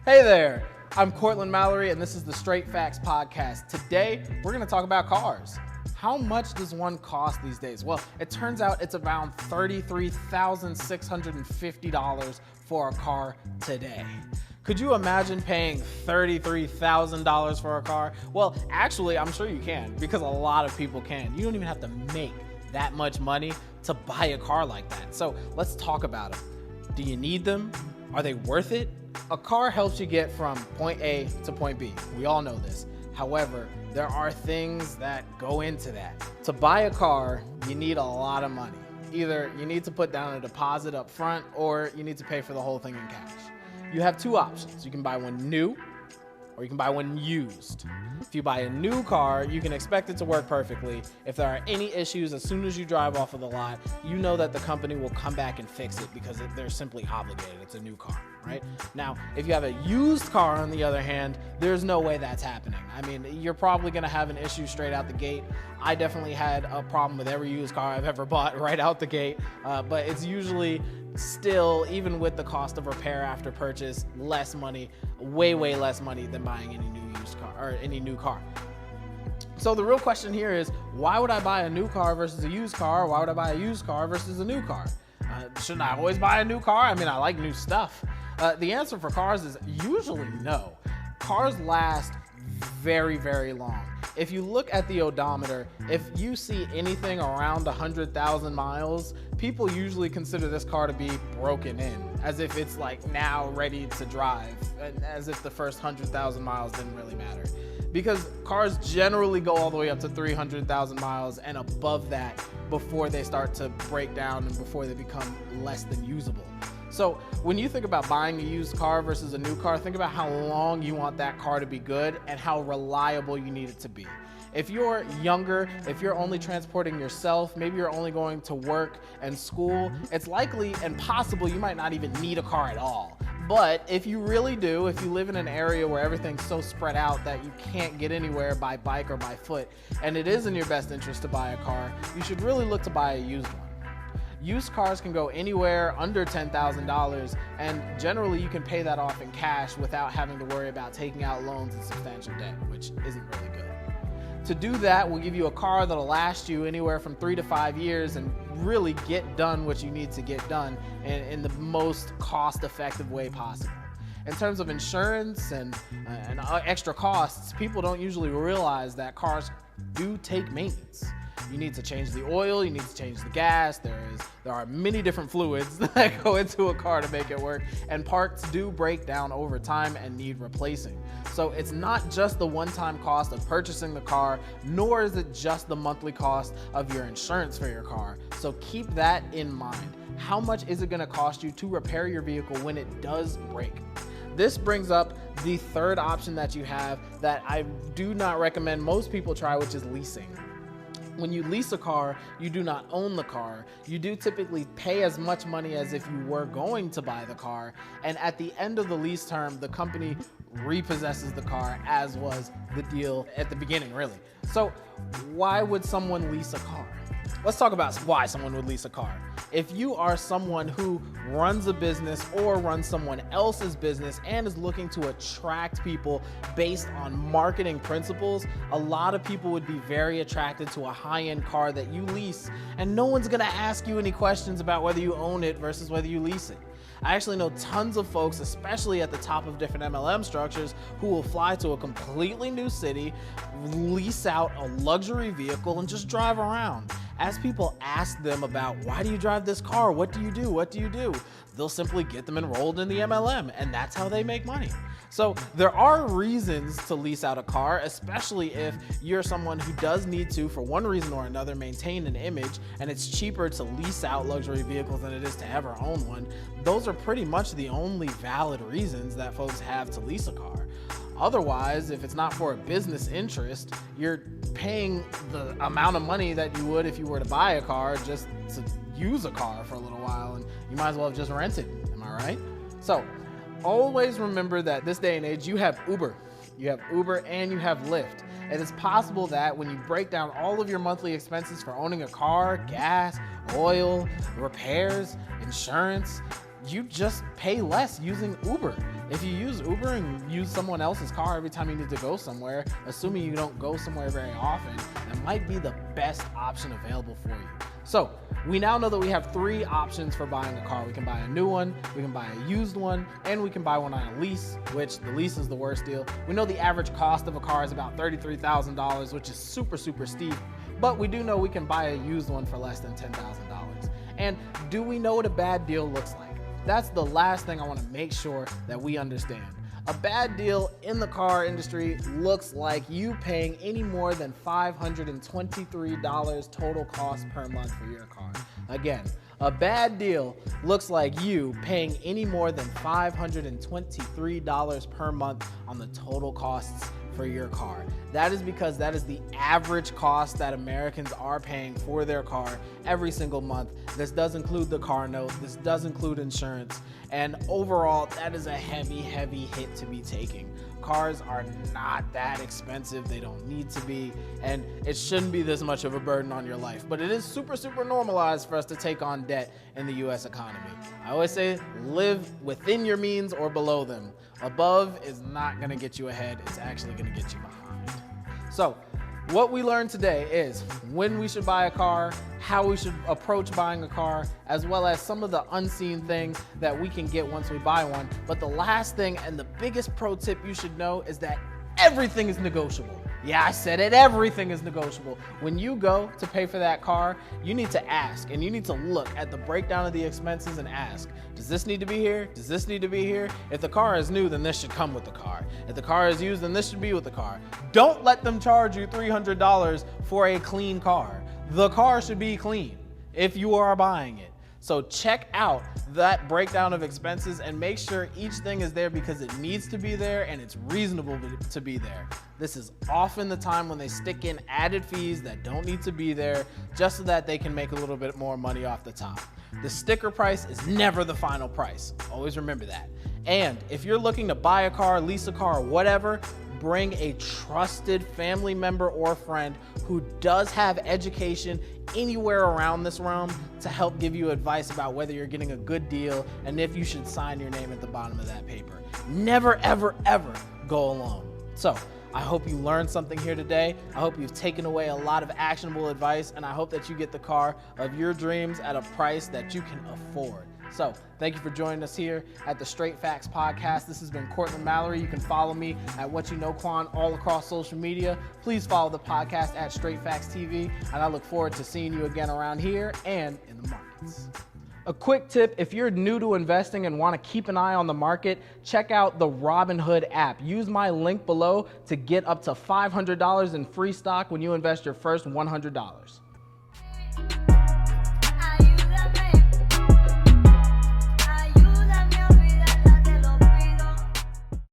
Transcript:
Hey there, I'm Cortland Mallory, and this is the Straight Facts Podcast. Today, we're going to talk about cars. How much does one cost these days? Well, it turns out it's around $33,650 for a car today. Could you imagine paying $33,000 for a car? Well, actually, I'm sure you can, because a lot of people can. You don't even have to make that much money to buy a car like that. So let's talk about them. Do you need them? Are they worth it? A car helps you get from point A to point B. We all know this. However, there are things that go into that. To buy a car, you need a lot of money. Either you need to put down a deposit up front, or you need to pay for the whole thing in cash. You have two options. You can buy one new, or you can buy one used. If you buy a new car, you can expect it to work perfectly. If there are any issues, as soon as you drive off of the lot, you know that the company will come back and fix it because they're simply obligated. It's a new car, right? Now, if you have a used car, on the other hand, there's no way that's happening. I mean, you're probably gonna have an issue straight out the gate. I definitely had a problem with every used car I've ever bought right out the gate, but it's usually still, even with the cost of repair after purchase, less money, way less money than buying any new used car or any new car. So the real question here is, why would I buy a new car versus a used car? Why would I buy a used car versus a new car? Shouldn't I always buy a new car? I mean, I like new stuff. The answer for cars is usually no. Cars last very long. If you look at the odometer, if you see anything around 100,000 miles, people usually consider this car to be broken in, as if it's like now ready to drive, and as if the first 100,000 miles didn't really matter. Because cars generally go all the way up to 300,000 miles and above that before they start to break down and before they become less than usable. So when you think about buying a used car versus a new car, think about how long you want that car to be good and how reliable you need it to be. If you're younger, if you're only transporting yourself, maybe you're only going to work and school, it's likely and possible you might not even need a car at all. But if you really do, if you live in an area where everything's so spread out that you can't get anywhere by bike or by foot, and it is in your best interest to buy a car, you should really look to buy a used one. Used cars can go anywhere under $10,000, and generally you can pay that off in cash without having to worry about taking out loans and substantial debt, which isn't really good. To do that, we'll give you a car that'll last you anywhere from 3 to 5 years and really get done what you need to get done in the most cost-effective way possible. In terms of insurance and extra costs, people don't usually realize that cars do take maintenance. You need to change the oil, you need to change the gas, there are many different fluids that go into a car to make it work, and parts do break down over time and need replacing. So it's not just the one-time cost of purchasing the car, nor is it just the monthly cost of your insurance for your car. So keep that in mind. How much is it gonna cost you to repair your vehicle when it does break? This brings up the third option that you have that I do not recommend most people try, which is leasing. When you lease a car, you do not own the car. You do typically pay as much money as if you were going to buy the car. And at the end of the lease term, the company repossesses the car, as was the deal at the beginning, really. So why would someone lease a car? Let's talk about why someone would lease a car. If you are someone who runs a business or runs someone else's business and is looking to attract people based on marketing principles, a lot of people would be very attracted to a high-end car that you lease, and no one's gonna ask you any questions about whether you own it versus whether you lease it. I actually know tons of folks, especially at the top of different MLM structures, who will fly to a completely new city, lease out a luxury vehicle, and just drive around. As people ask them about, why do you drive this car? What do you do? What do you do? They'll simply get them enrolled in the MLM, and that's how they make money. So there are reasons to lease out a car, especially if you're someone who does need to, for one reason or another, maintain an image, and it's cheaper to lease out luxury vehicles than it is to ever own one. Those are pretty much the only valid reasons that folks have to lease a car. Otherwise, if it's not for a business interest, you're paying the amount of money that you would if you were to buy a car just to use a car for a little while, and you might as well have just rented. Am I right? So always remember that this day and age, you have Uber and you have Lyft. It is possible that when you break down all of your monthly expenses for owning a car, gas, oil, repairs, insurance, you just pay less using Uber. If you use Uber and use someone else's car every time you need to go somewhere, assuming you don't go somewhere very often, that might be the best option available for you. So we now know that we have 3 options for buying a car. We can buy a new one, we can buy a used one, and we can buy one on a lease, which the lease is the worst deal. We know the average cost of a car is about $33,000, which is super steep, but we do know we can buy a used one for less than $10,000. And do we know what a bad deal looks like? That's the last thing I want to make sure that we understand. A bad deal in the car industry looks like you paying any more than $523 total cost per month for your car. Again, a bad deal looks like you paying any more than $523 per month on the total costs for your car. That is because that is the average cost that Americans are paying for their car every single month. This does include the car note, this does include insurance, and overall, that is a heavy hit to be taking. Cars are not that expensive, they don't need to be, and it shouldn't be this much of a burden on your life, but it is super normalized for us to take on debt in the US economy. I always say live within your means or below them. Above is not gonna get you ahead, it's actually gonna get you behind. So, what we learned today is when we should buy a car, how we should approach buying a car, as well as some of the unseen things that we can get once we buy one. But the last thing and the biggest pro tip you should know is that everything is negotiable. Yeah, I said it, everything is negotiable. When you go to pay for that car, you need to ask and you need to look at the breakdown of the expenses and ask, does this need to be here? Does this need to be here? If the car is new, then this should come with the car. If the car is used, then this should be with the car. Don't let them charge you $300 for a clean car. The car should be clean if you are buying it. So check out that breakdown of expenses and make sure each thing is there because it needs to be there and it's reasonable to be there. This is often the time when they stick in added fees that don't need to be there just so that they can make a little bit more money off the top. The sticker price is never the final price. Always remember that. And if you're looking to buy a car, lease a car, or whatever, bring a trusted family member or friend who does have education anywhere around this realm to help give you advice about whether you're getting a good deal and if you should sign your name at the bottom of that paper. Never, ever go alone. So, I hope you learned something here today. I hope you've taken away a lot of actionable advice, and I hope that you get the car of your dreams at a price that you can afford. So, thank you for joining us here at the Straight Facts Podcast. This has been Cortland Mallory. You can follow me at What You Know Quan all across social media. Please follow the podcast at Straight Facts TV, and I look forward to seeing you again around here and in the markets. A quick tip, if you're new to investing and want to keep an eye on the market, check out the Robinhood app. Use my link below to get up to $500 in free stock when you invest your first $100.